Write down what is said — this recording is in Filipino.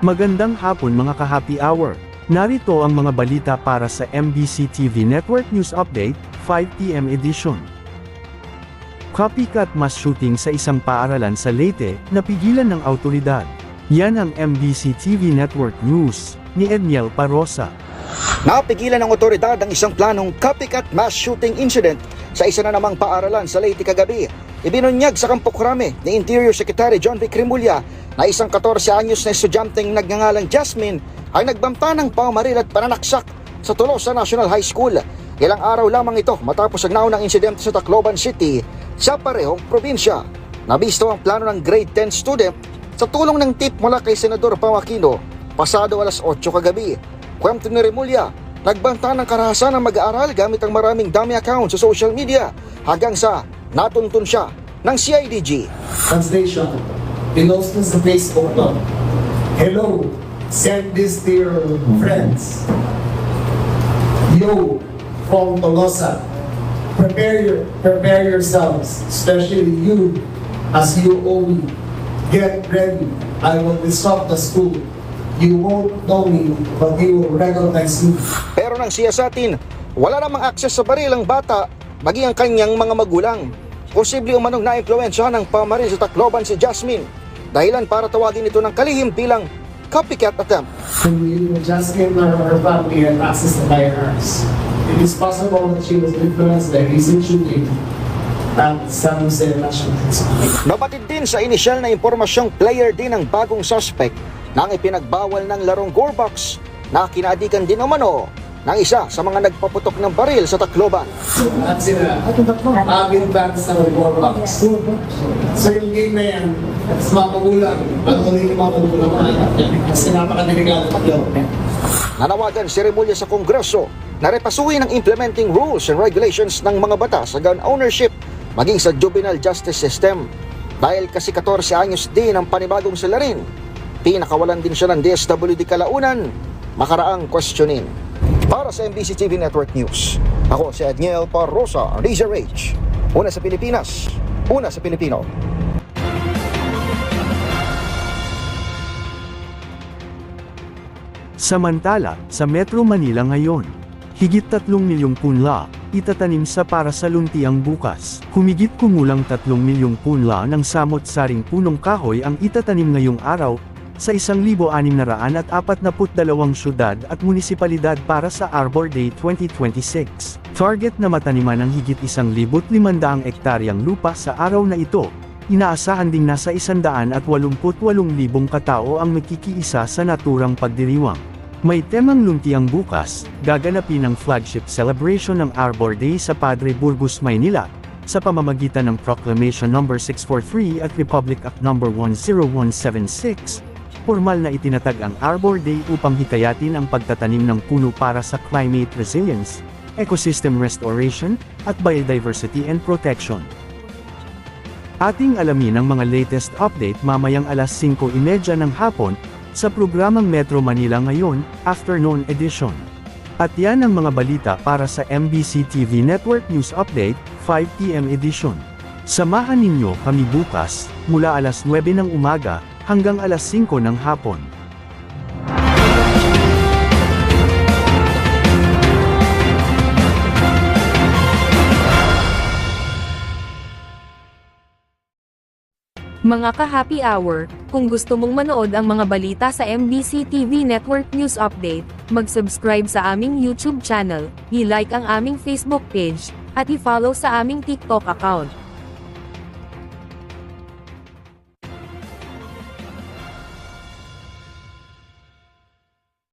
Magandang hapon mga ka-happy hour. Narito ang mga balita para sa MBC TV Network News Update, 5 PM edition. Copycat mass shooting sa isang paaralan sa Leyte, napigilan ng awtoridad. Yan ang MBC TV Network News, ni Edniel Parosa. Napigilan ng otoridad ang isang planong copycat mass shooting incident sa isa na namang paaralan sa Leyte kagabi. Ibinunyag sa Campo Crame ni Interior Secretary John V. Cremulya na isang 14 anyos na estudyanteng nagngangalang Jasmine ay nagbanta ng pamamaril at pananaksak sa Tolosa National High School. Ilang araw lamang ito matapos ang naunang insidente sa Tacloban City sa parehong probinsya. Nabisto ang plano ng grade 10 student sa tulong ng tip mula kay Senador Pao Aquino pasado alas 8 kagabi. Kwento ni Remulya, nagbanta ng karahasan ng mag-aaral gamit ang maraming dummy account sa social media hanggang sa natuntun siya ng CIDG. Translation, pinost sa Facebook no? Hello, send this to your friends. Yo, from Tolosa, prepare yourselves, especially you, as you only get ready. I will disrupt the school. You won't know me, but you will recognize me. Pero nang siyasatin, wala namang access sa baril ang bata, maging ang kanyang mga magulang. Posible umanong na-impluwensyahan ng pamamaril sa Tacloban si Jasmine, dahilan para tawagin ito ng kalihim bilang copycat attempt. When Jasmine or her family had access to firearms, it is possible that she was influenced by recent shooting at San Jose National High School. Nabatid din sa inisyal na impormasyong player din ng bagong suspect nang ipinagbawal ng larong Gorbox na kinadikan din umano ng isa sa mga nagpaputok ng baril sa Tacloban. At sila, agin back sa Gorbox. So yung game na yan, sa mga magulang, patuloy yung mga magulang kasi napakadelikado Tacloban. Nanawagan si Remulya sa Kongreso na repasuhin ang implementing rules and regulations ng mga batas sa gun ownership maging sa juvenile justice system. Dahil kasi 14 anyos din ang panibagong salarin, pinakawalan din siya ng DSWD kalaunan, makaraang questionin. Para sa MBC TV Network News, ako si Edniel Parosa, Razor Rage. Una sa Pilipinas, una sa Pilipino. Samantala, sa Metro Manila ngayon, higit 3 milyong punla, itatanim sa para sa luntiang bukas. Humigit kumulang 3 milyong punla ng samot-saring punong kahoy ang itatanim ngayong araw, sa 1,642 syudad at munisipalidad para sa Arbor Day 2026. Target na mataniman ang higit 1,500 ektaryang lupa sa araw na ito. Inaasahan ding nasa 188,000 katao ang makikiisa sa naturang pagdiriwang. May temang luntiang bukas, gaganapin ang flagship celebration ng Arbor Day sa Padre Burgos, Maynila, sa pamamagitan ng Proclamation No. 643 at Republic Act No. 10176. Formal na itinatag ang Arbor Day upang hikayatin ang pagtatanim ng puno para sa climate resilience, ecosystem restoration, at biodiversity and protection. Ating alamin ang mga latest update mamayang alas 5:30 ng hapon, sa programang Metro Manila Ngayon, Afternoon Edition. At yan ang mga balita para sa MBC TV Network News Update, 5 PM edition. Samahan ninyo kami bukas, mula alas 9 ng umaga, hanggang alas 5 ng hapon. Mga ka-happy hour, kung gusto mong manood ang mga balita sa MBC TV Network News Update, mag-subscribe sa aming YouTube channel, i-like ang aming Facebook page, at i-follow sa aming TikTok account.